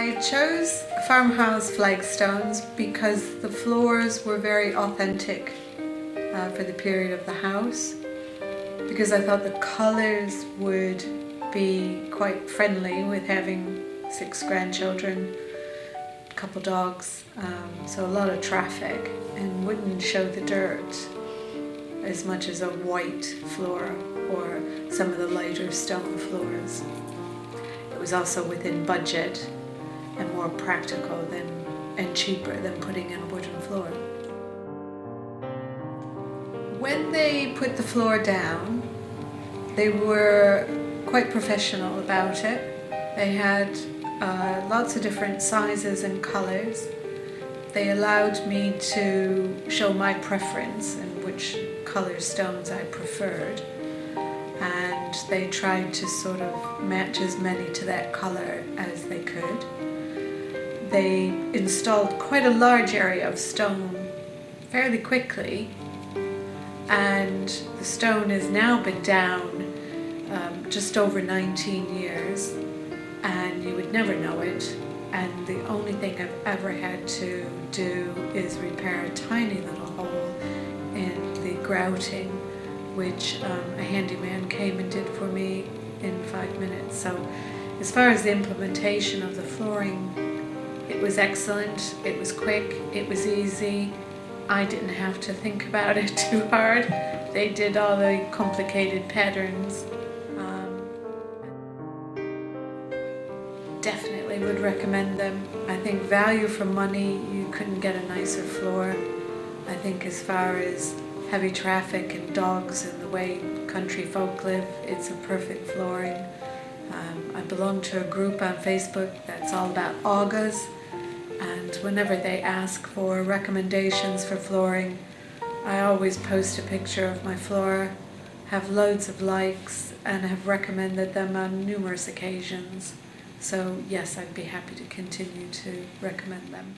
I chose farmhouse flagstones because the floors were very authentic for the period of the house, because I thought the colours would be quite friendly with having 6 grandchildren, a couple dogs, so a lot of traffic, and wouldn't show the dirt as much as a white floor or some of the lighter stone floors. It was also within budget and more practical and cheaper than putting in a wooden floor. When they put the floor down, they were quite professional about it. They had lots of different sizes and colours. They allowed me to show my preference and which colour stones I preferred, and they tried to sort of match as many to that colour as they could. They installed quite a large area of stone fairly quickly, and the stone has now been down just over 19 years, and you would never know it. And the only thing I've ever had to do is repair a tiny little hole in the grouting, which a handyman came and did for me in 5 minutes. So as far as the implementation of the flooring, it was excellent, it was quick, it was easy. I didn't have to think about it too hard. They did all the complicated patterns. Definitely would recommend them. I think value for money, you couldn't get a nicer floor. I think as far as heavy traffic and dogs and the way country folk live, it's a perfect flooring. I belong to a group on Facebook that's all about Augas, and whenever they ask for recommendations for flooring, I always post a picture of my floor, have loads of likes, and have recommended them on numerous occasions. So yes, I'd be happy to continue to recommend them.